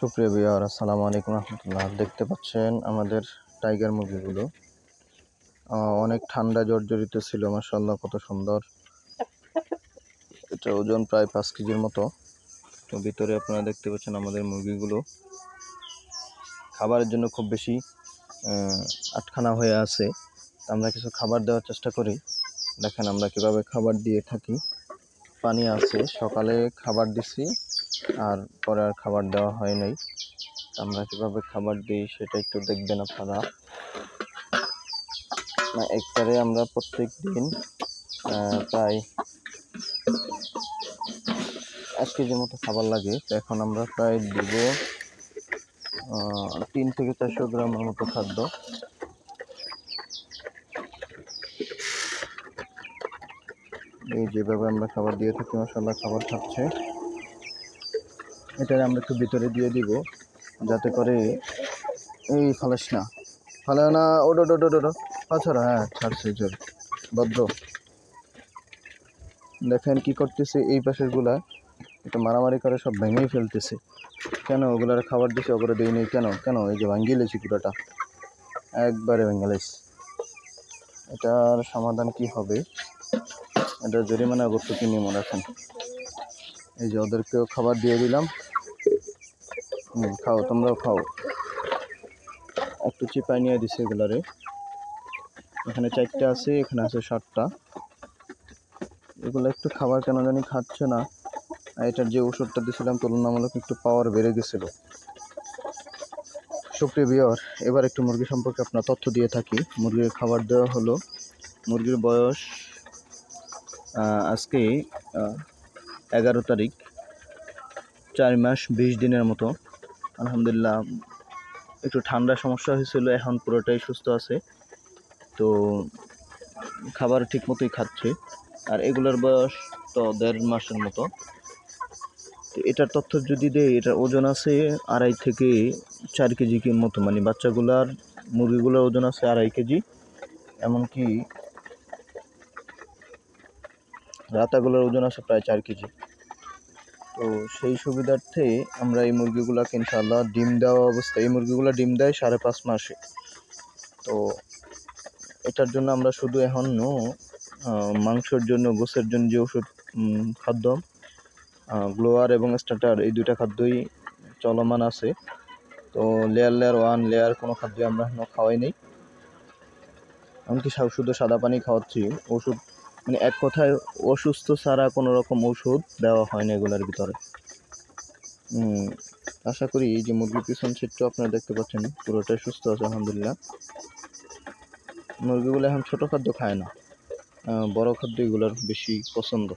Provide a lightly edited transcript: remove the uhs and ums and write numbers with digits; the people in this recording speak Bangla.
সুপ্রিয় ভিউয়ার, আসসালামু আলাইকুম রহমতুল্লাহ। দেখতে পাচ্ছেন আমাদের টাইগার মুরগিগুলো অনেক ঠান্ডা জর্জরিত ছিল। মাশাআল্লাহ, কত সুন্দর। এটা ওজন প্রায় 5 কেজির মতো। তো ভিতরে আপনারা দেখতে পাচ্ছেন আমাদের মুরগিগুলো খাবারের জন্য খুব বেশি আটখানা হয়ে আছে। আমরা কিছু খাবার দেওয়ার চেষ্টা করি। দেখেন আমরা কিভাবে খাবার দিয়ে থাকি। পানি আছে, সকালে খাবার দিছি, আর পরে আর খাবার দেওয়া হয় নাই। আমরা কিভাবে খাবার দিই সেটা একটু দেখবেন আপনারা। একবারে আমরা প্রত্যেক দিন প্রায় 1 কেজির মতো খাবার লাগে। তো এখন আমরা প্রায় দিব 3 থেকে 400 গ্রামের মতো খাদ্য। এই যেভাবে আমরা খাবার দিয়ে থাকি, মাশাআল্লাহ খাবার খাচ্ছে। এটা আমরা একটু ভিতরে দিয়ে দিব, যাতে করে এই ফালাস না ওডো পাছড়া। হ্যাঁ, ছাড়ছে জোর ভদ্র। দেখেন কি করতেছে, এই পাশের গুলা একটু মারামারি করে সব ভেঙেই ফেলতেছে। কেন? ওগুলার খাবার দিছে, ওগুলো দিই নেই কেন? এই যে ভাঙ্গিয়ে লেছি পুরোটা, একবারে ভেঙে লেছি। এটার সমাধান কি হবে? এটা জরিমানা করতে কি নিয়ম রাখেন। এই যে ওদেরকেও খাবার দিয়ে দিলাম। খাও, তোমরাও খাও। একটু চিপাই নিয়ে দিছে এগুলারে। এখানে 4টা আছে, এখানে আছে 7টা। এগুলো একটু খাবার কেন জানি খাচ্ছে না। এটার যে ওষুধটা দিয়েছিলাম তুলনামূলক একটু পাওয়ার বেড়ে গেছিল। সুপ্রিয় ভিউয়ার, এবার একটু মুরগি সম্পর্কে আপনার তথ্য দিয়ে থাকি। মুরগির খাবার দেওয়া হলো। মুরগির বয়স আজকে 11 তারিখ, 4 মাস 20 দিনের মতো। আলহামদুলিল্লাহ, একটু ঠান্ডা সমস্যা হয়েছিল, এখন পুরোটাই সুস্থ আছে। তো খাবার ঠিক মতোই খাচ্ছে। আর এগুলোর বয়স তো 1.5 মাসের মতো। তো এটার তথ্য যদি দেয়, এটার ওজন আছে 2.5 থেকে 4 কেজি মতো। মানে বাচ্চাগুলার, মুরগিগুলোর ওজন আছে 2.5 কেজি। এমনকি রাতাগুলোর ওজন আছে প্রায় 4 কেজি। তো সেই সুবিধার্থে আমরা এই মুরগিগুলোকে ইনশাআল্লাহ ডিম দেওয়া অবস্থায়, এই মুরগিগুলো ডিম দেয় 5.5 মাসে। তো এটার জন্য আমরা শুধু এখন মাংসের জন্য, গোসের জন্য যে ওষুধ খাদ্য, গ্লোয়ার এবং স্টার্টার, এই 2টা খাদ্যই চলমান আছে। তো লেয়ার 1, লেয়ার কোনো খাদ্য আমরা এখনো খাওয়াই নেই। এমনকি শুধু সাদা পানি খাওয়াচ্ছি। ওষুধ মানে এক কথায় অসুস্থ ছাড়া কোনো রকম ওষুধ দেওয়া হয় না এগুলোর ভিতরে। আশা করি এই যে মুরগির পিছন সেটটা আপনারা দেখতে পাচ্ছেন, পুরোটাই সুস্থ আছে আলহামদুলিল্লাহ। মুরগিগুলো এখন ছোটো খাদ্য খায় না, বড় খাদ্য এগুলোর বেশি পছন্দ।